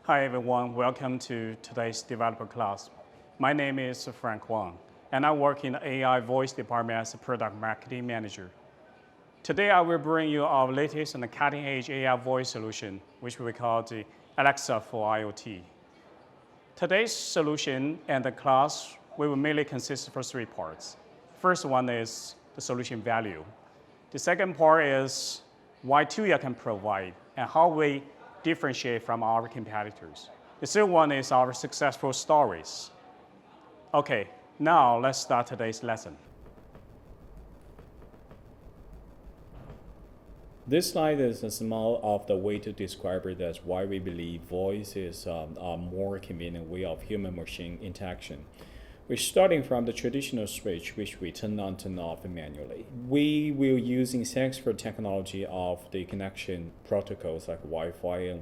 Hi everyone, welcome to today's developer class. My name is Frank Wang, and I work in the AI voice department as a product marketing manager. Today I will bring you our latest and cutting-edge AI voice solution, which we call the Alexa for IoT. Today's solution and the class will mainly consist of 3 parts. First one is the solution value. The second part is why Tuya can provide and how we differentiate from our competitors. The third one is our successful stories. Okay, now let's start today's lesson. This slide is a small of the way to describe it as why we believe voice is a more convenient way of human-machine interaction. We're starting from the traditional switch, which we turn on, turn off manually. We will using sensor technology of the connection protocols like Wi-Fi and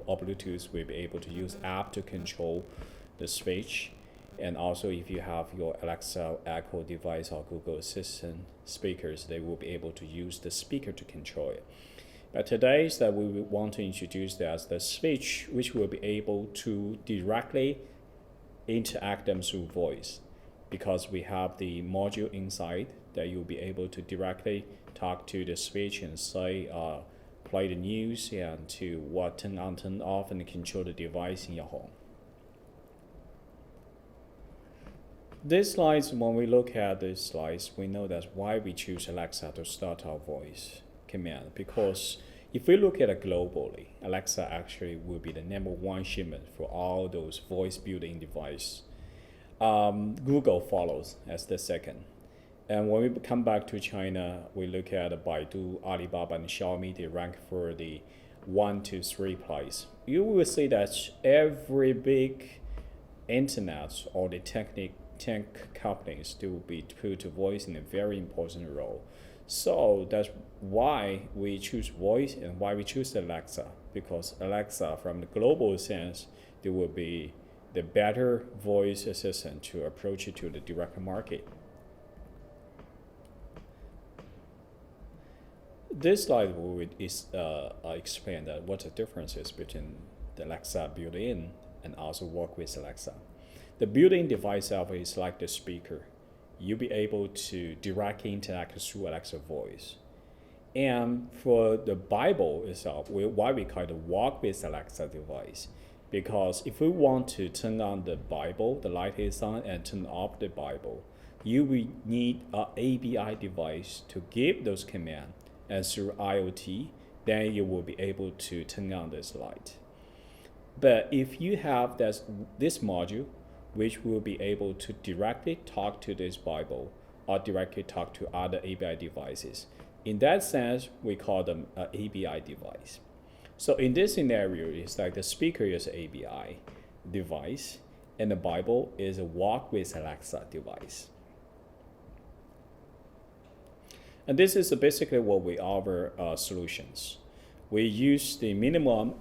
or Bluetooth. We'll be able to use app to control the switch. And also, if you have your Alexa, Echo device, or Google Assistant speakers, they will be able to use the speaker to control it. But today is that we want to introduce that as the switch, which will be able to directly interact them through voice, because we have the module inside that you'll be able to directly talk to the switch and say, play the news and to what turn on, turn off, and control the device in your home. These slides, when we look at these slides, we know that's why we choose Alexa to start our voice command, because if we look at it globally, Alexa actually will be the #1 shipment for all those voice built-in devices. Google follows as the second. And when we come back to China, we look at Baidu, Alibaba, and Xiaomi. They rank for the 1 to 3 place. You will see that every big internet or the tech companies still be put voice in a very important role. So that's why we choose voice and why we choose Alexa, because Alexa, from the global sense, there will be the better voice assistant to approach it to the direct market. This slide will explain that what the difference is between the Alexa built-in and also work with Alexa. The built-in device itself is like the speaker. You'll be able to directly interact through Alexa voice. And for the Bible itself, why we call it a walk with Alexa device, because if we want to turn on the Bible, the light is on, and turn off the Bible, you will need an ABI device to give those commands, and through IoT, then you will be able to turn on this light. But if you have this module, which will be able to directly talk to this Bible or directly talk to other ABI devices. In that sense, we call them an ABI device. So in this scenario, it's like the speaker is an ABI device, and the Bible is a walk with Alexa device. And this is basically what we offer solutions. We use the minimum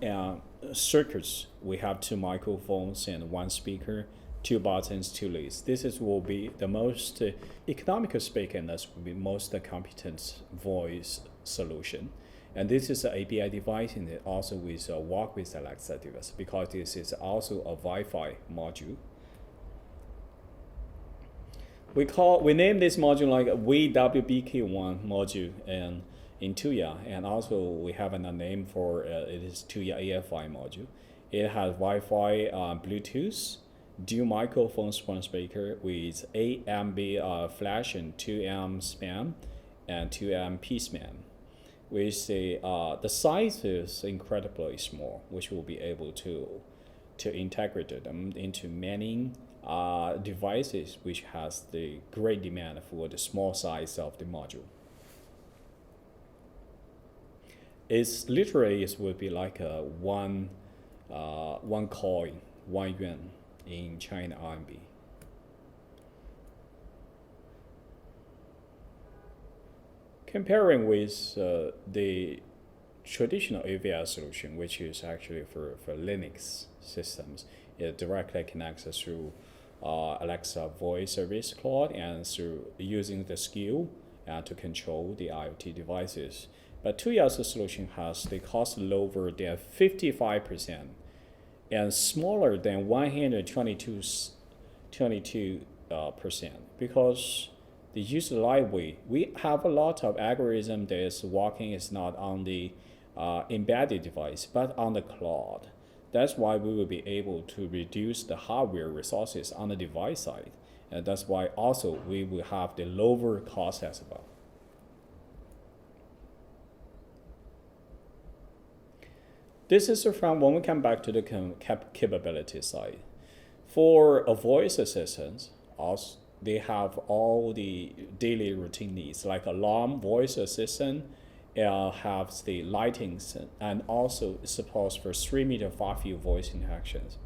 circuits. We have 2 microphones and 1 speaker, 2 buttons, 2 leads. This will be the most economical speaker, and that will be most competent voice solution. And this is an ABI device, and it also with a walk with Alexa device, because this is also a Wi-Fi module. We name this module like WWBK1 module and in Tuya, and also we have another name for it is Tuya AFI Module. It has Wi-Fi, Bluetooth, dual microphones, 1 speaker with 8 MB flash and 2 M SPAN and 2 M PSPAN. With the size is incredibly small, which will be able to integrate them into many devices, which has the great demand for the small size of the module. It's literally it would be like a one coin, 1 yuan in China RMB. Comparing with the traditional AVI solution, which is actually for Linux systems, it directly connects through Alexa voice service cloud and through using the skill to control the IoT devices. But Tuya's solution has the cost lower than 55%. and smaller than 122%, because the user lightweight. We have a lot of algorithm that is working is not on the embedded device, but on the cloud. That's why we will be able to reduce the hardware resources on the device side. And that's why also we will have the lower cost as well. This is from when we come back to the capability side. For a voice assistant, also, they have all the daily routine needs, like alarm, voice assistant, has the lighting, and also supports for 3-meter far-field voice interactions.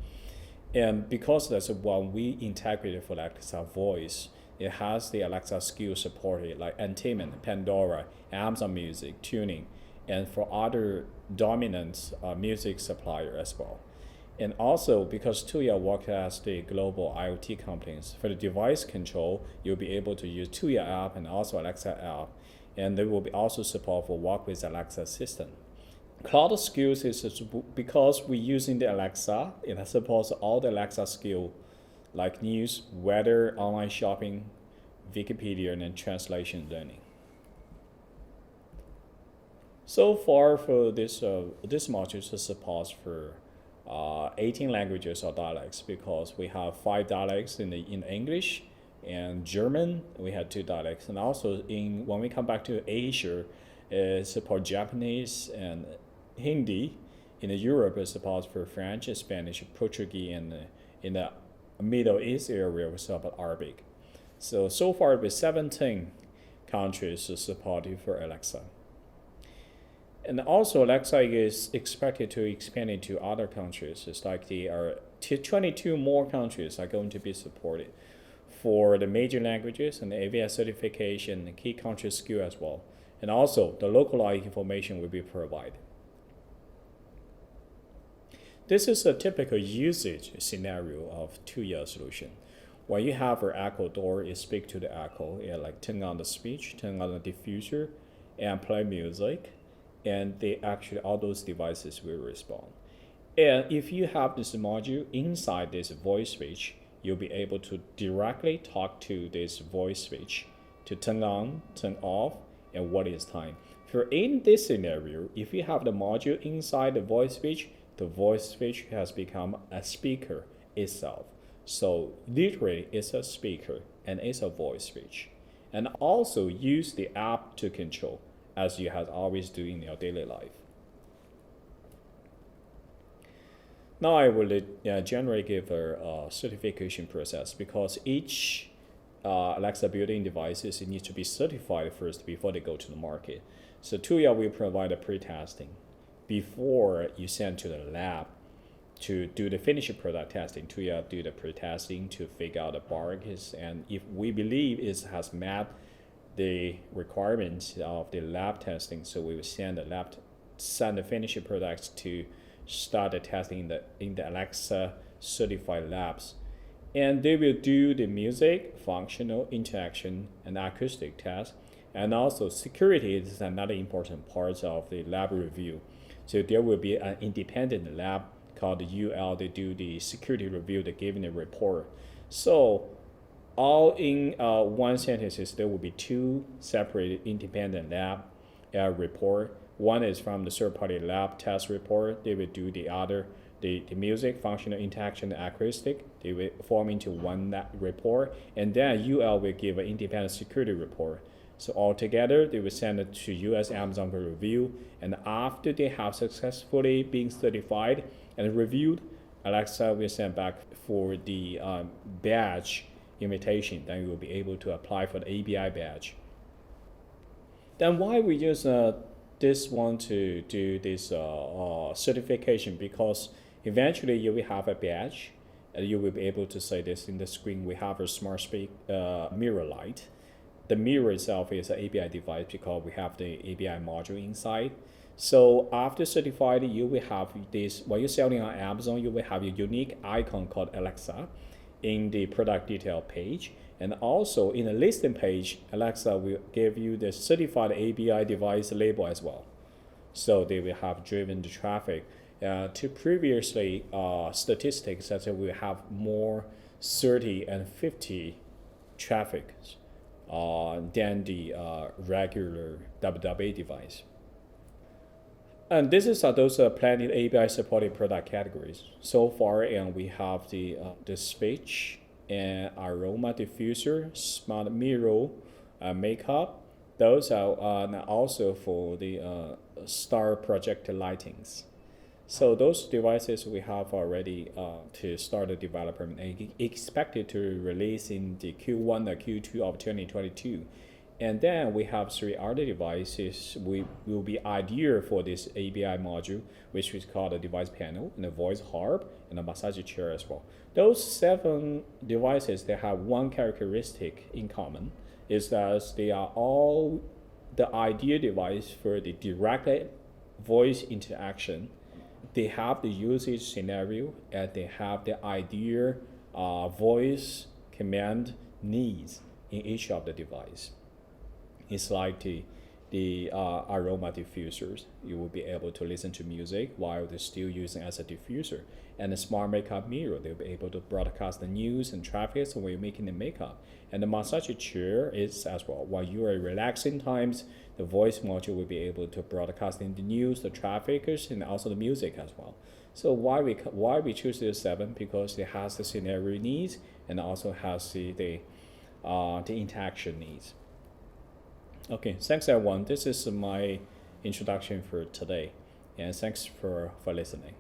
And because that's one we integrated for Alexa voice, it has the Alexa skill supported, like Entertainment, Pandora, Amazon Music, Tuning, and for other dominant music supplier as well. And also, because Tuya works as the global IoT companies, for the device control, you'll be able to use Tuya app and also Alexa app. And there will be also support for work with Alexa system. Cloud skills is because we're using the Alexa, it supports all the Alexa skill, like news, weather, online shopping, Wikipedia, and then translation learning. So far for this module supports for 18 languages or dialects, because we have 5 dialects in English, and German we had 2 dialects, and also when we come back to Asia, it supports Japanese and Hindi. In Europe, it supports for French, Spanish, Portuguese, and in the Middle East area, we support Arabic. So far with 17 countries supported for Alexa. And also, Alexa is expected to expand into other countries. It's like 22 more countries are going to be supported for the major languages and the ABI certification and key country skill as well. And also, the localized information will be provided. This is a typical usage scenario of Tuya solution. When you have an Echo door, it speaks to the Echo, like turn on the speech, turn on the diffuser, and play music. And all those devices will respond. And if you have this module inside this voice switch, you'll be able to directly talk to this voice switch to turn on, turn off, and what is time. For in this scenario, if you have the module inside the voice switch has become a speaker itself. So literally, it's a speaker and it's a voice switch. And also use the app to control, as you have always do in your daily life. Now I will generally give a certification process, because each Alexa built-in devices need to be certified first before they go to the market. So Tuya will provide a pre-testing before you send to the lab to do the finished product testing. Tuya do the pre-testing to figure out the bugs, and if we believe it has met the requirements of the lab testing, so we will send the finished products to start the testing in the Alexa certified labs. And they will do the music, functional, interaction, and acoustic tests. And also security is another important part of the lab review. So there will be an independent lab called the UL. They do the security review, they give the report. So all in one sentence, there will be 2 separate independent lab report. One is from the third-party lab test report. They will do the other, the music, functional, interaction, and acoustic. They will form into one report. And then UL will give an independent security report. So altogether, they will send it to US Amazon for review. And after they have successfully been certified and reviewed, Alexa will send back for the badge invitation. Then you will be able to apply for the ABI badge. Then why we use this one to do this certification? Because eventually you will have a badge, and you will be able to say this in the screen. We have a smart mirror light. The mirror itself is an ABI device because we have the ABI module inside. So after certified, you will have this. When you're selling on Amazon, you will have a unique icon called Alexa in the product detail page. And also in the listing page, Alexa will give you the certified ABI device label as well. So they will have driven the traffic To previously statistics that we have more 30 and 50 traffic than the regular WWA device. And this is those planned ABI supported product categories. So far, and we have the speech and aroma diffuser, smart mirror, makeup. Those are also for the star projector lightings. So those devices we have already to start the development, expected to release in the Q1 or Q2 of 2022. And then we have 3 other devices will be ideal for this ABI module, which is called a device panel, and a voice harp, and a massage chair as well. Those 7 devices, they have one characteristic in common, is that they are all the ideal device for the direct voice interaction. They have the usage scenario, and they have the ideal voice command needs in each of the device. It's like the aroma diffusers. You will be able to listen to music while they're still using as a diffuser. And the smart makeup mirror, they'll be able to broadcast the news and traffic when you're making the makeup. And the massage chair is as well. While you are relaxing times, the voice module will be able to broadcast in the news, the traffic, and also the music as well. So why we choose this 7? Because it has the scenario needs and also has the interaction needs. Okay, thanks everyone. This is my introduction for today, and thanks for listening.